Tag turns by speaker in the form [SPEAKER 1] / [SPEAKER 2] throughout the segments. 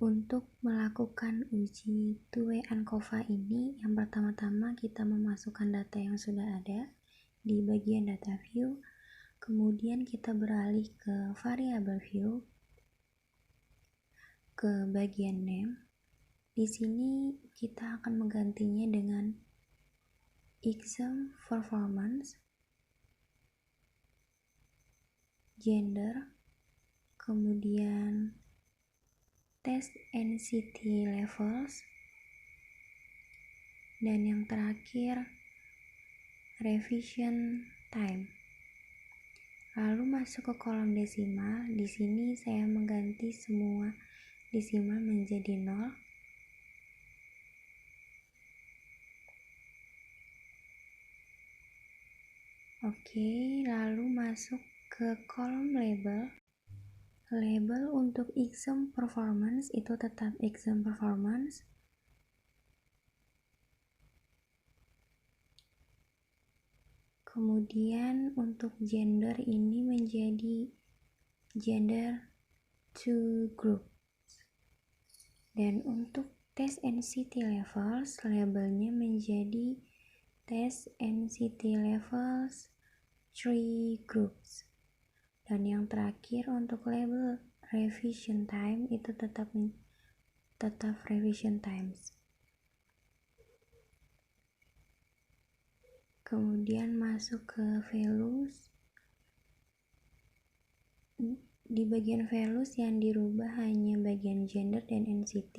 [SPEAKER 1] Untuk melakukan uji two-way ANCOVA ini, yang pertama-tama kita memasukkan data yang sudah ada di bagian data view, kemudian kita beralih ke variable view, ke bagian name. Di sini kita akan menggantinya dengan exam performance, gender, kemudian test NCT levels, dan yang terakhir revision time. Lalu masuk ke kolom desimal. Di sini saya mengganti semua desimal menjadi 0. Oke, lalu masuk ke kolom label. Label untuk exam performance itu tetap exam performance. Kemudian untuk gender ini menjadi gender to group. Dan untuk test NCT levels, labelnya menjadi test NCT levels 3 groups. Dan yang terakhir untuk label revision time itu tetap revision times. Kemudian masuk ke values. Di bagian values yang dirubah hanya bagian gender dan NCT.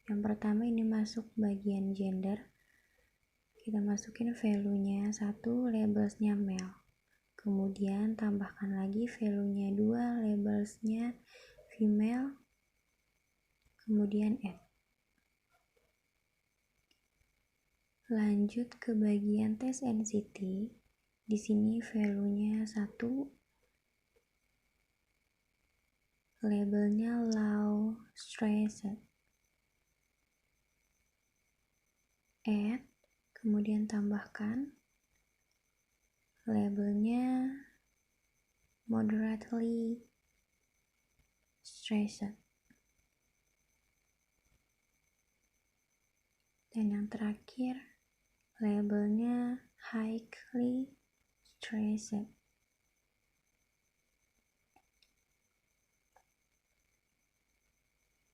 [SPEAKER 1] Yang pertama ini masuk bagian gender. Kita masukin value-nya 1, labelsnya male. Kemudian tambahkan lagi value-nya 2, labelsnya female, kemudian add. Lanjut ke bagian tes NCT. Di sini value-nya 1, labelnya low stressed. Add, kemudian tambahkan labelnya moderately stressed. Dan yang terakhir, labelnya highly stressed.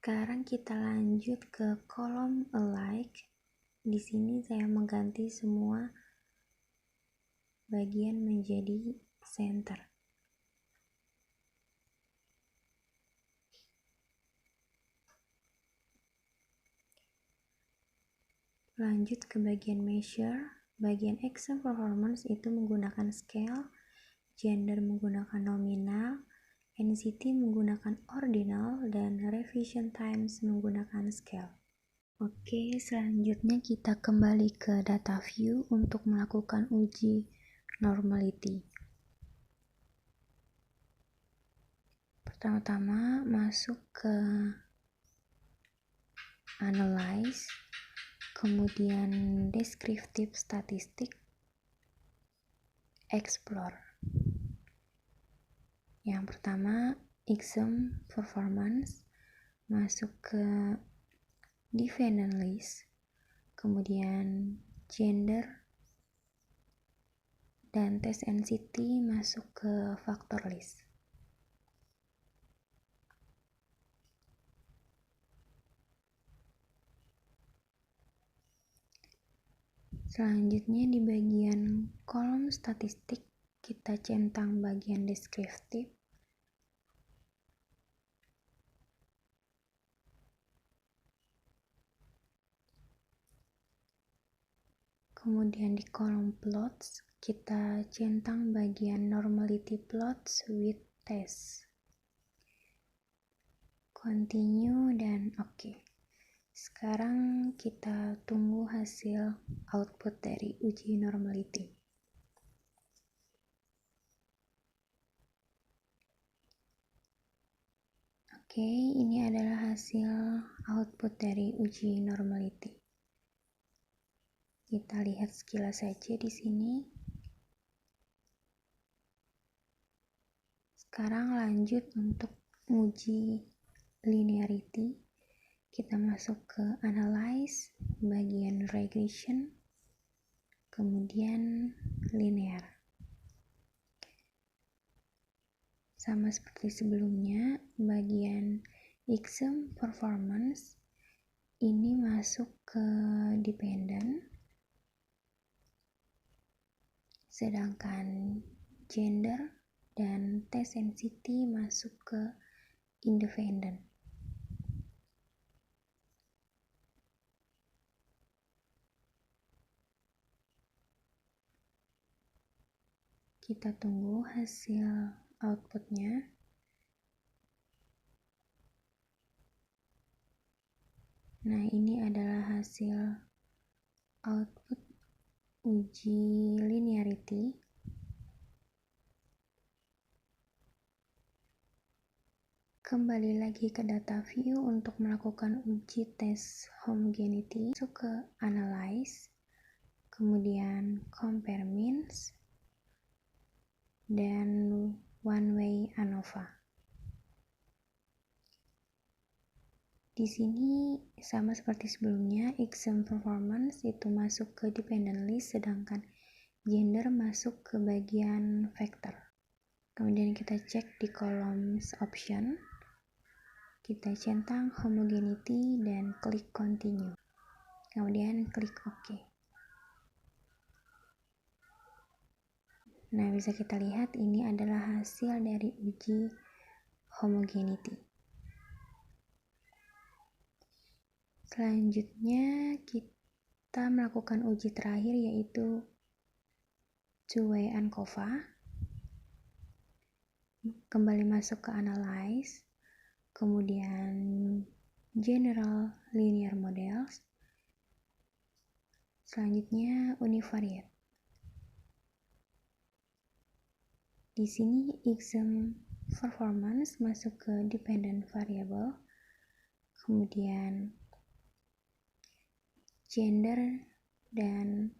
[SPEAKER 1] Sekarang kita lanjut ke kolom alike. Di sini saya mengganti semua bagian menjadi center. Lanjut ke bagian measure. Bagian exam performance itu menggunakan scale, gender menggunakan nominal, NCT menggunakan ordinal, dan revision times menggunakan scale. Oke, selanjutnya kita kembali ke data view untuk melakukan uji normality. Pertama-tama masuk ke analyze, kemudian descriptive statistic, explore. Yang pertama, exam performance, masuk ke dependent list, kemudian gender, dan tes NCT masuk ke factor list. Selanjutnya di bagian kolom statistik kita centang bagian deskriptif. Kemudian di kolom plots kita centang bagian normality plots with test. Continue dan oke. Sekarang kita tunggu hasil output dari uji normality. Oke, ini adalah hasil output dari uji normality. Kita lihat sekilas saja di sini. Sekarang lanjut untuk uji linearity. Kita masuk ke analyze, bagian regression, kemudian linear. Sama seperti sebelumnya, bagian exam performance ini masuk ke dependent, sedangkan gender dan test density masuk ke independent. Kita tunggu hasil outputnya. Nah, ini adalah hasil output uji linearity. Kembali lagi ke data view untuk melakukan uji tes homogeneity. Masuk ke analyze, kemudian compare means, dan one way ANOVA. Di sini sama seperti sebelumnya, exam performance itu masuk ke dependent list, sedangkan gender masuk ke bagian vector. Kemudian kita cek di kolom option, kita centang homogeneity dan klik continue. Kemudian klik OK. Nah, bisa kita lihat ini adalah hasil dari uji homogeneity. Selanjutnya kita melakukan uji terakhir, yaitu two-way ANCOVA. Kembali masuk ke analyze, kemudian general linear models, selanjutnya univariate. Di sini exam performance masuk ke dependent variable, kemudian gender dan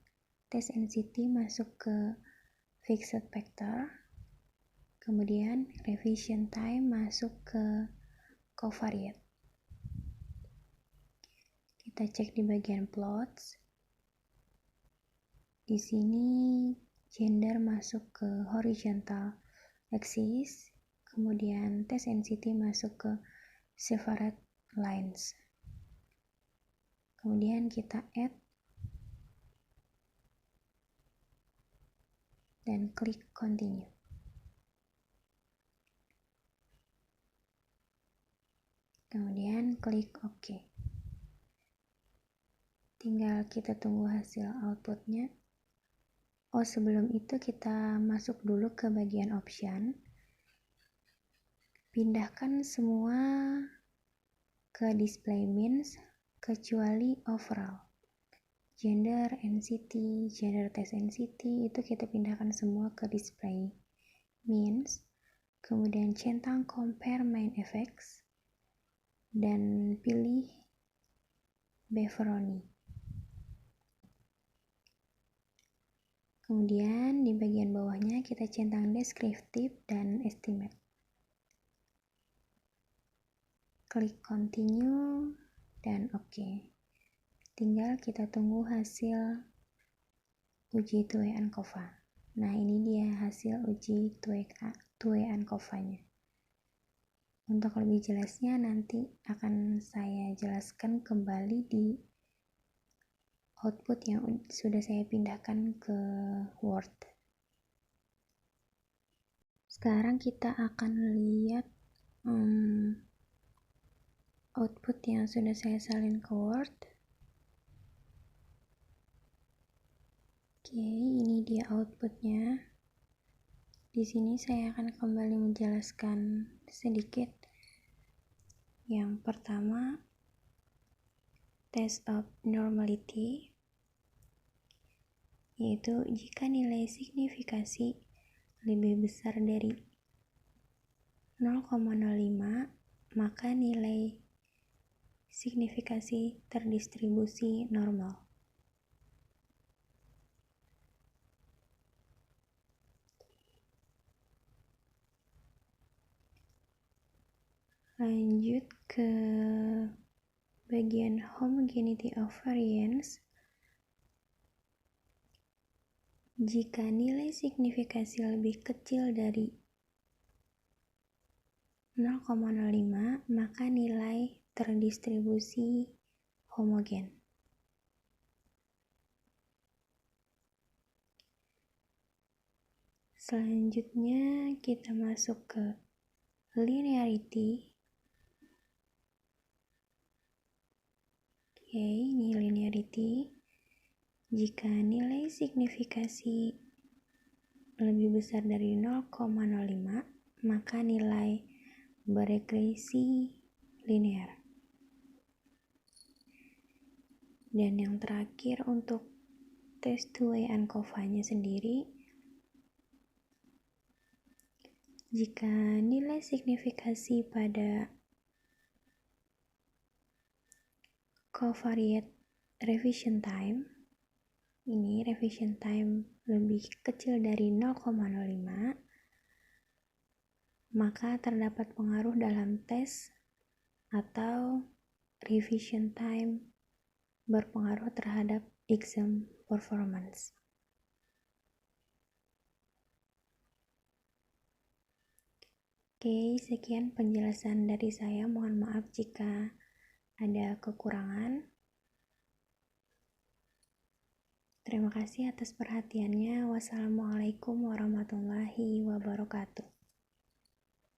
[SPEAKER 1] test density masuk ke fixed vector, kemudian revision time masuk ke covariate. Kita cek di bagian plots. Di sini gender masuk ke horizontal axis, kemudian test density masuk ke separate lines. Kemudian kita add dan klik continue. Kemudian klik OK. Tinggal kita tunggu hasil outputnya. Oh, sebelum itu kita masuk dulu ke bagian option. Pindahkan semua ke display means kecuali overall. Gender NCT, gender test NCT itu kita pindahkan semua ke display means. Kemudian centang compare main effects dan pilih Beveroni. Kemudian di bagian bawahnya kita centang descriptive dan estimate. Klik continue dan OK. Tinggal kita tunggu hasil uji two-way ANCOVA. Nah, ini dia hasil uji two-way ANCOVA-nya. Untuk lebih jelasnya nanti akan saya jelaskan kembali di output yang sudah saya pindahkan ke Word. Sekarang kita akan lihat output yang sudah saya salin ke Word. Oke, ini dia outputnya. Di sini saya akan kembali menjelaskan sedikit. Yang pertama, test of normality, yaitu jika nilai signifikasi lebih besar dari 0,05, maka nilai signifikasi terdistribusi normal. Lanjut ke bagian homogeneity of variance, jika nilai signifikasi lebih kecil dari 0,05, maka nilai terdistribusi homogen. Selanjutnya kita masuk ke linearity. Oke, ini linearity. Jika nilai signifikasi lebih besar dari 0,05, maka nilai beregresi linear. Dan yang terakhir untuk tes two-way ANCOVA-nya sendiri, jika nilai signifikasi pada covariate revision time, ini revision time lebih kecil dari 0,05, maka terdapat pengaruh dalam tes atau revision time berpengaruh terhadap exam performance. Oke, sekian penjelasan dari saya. Mohon maaf jika ada kekurangan. Terima kasih atas perhatiannya. Wassalamualaikum warahmatullahi wabarakatuh.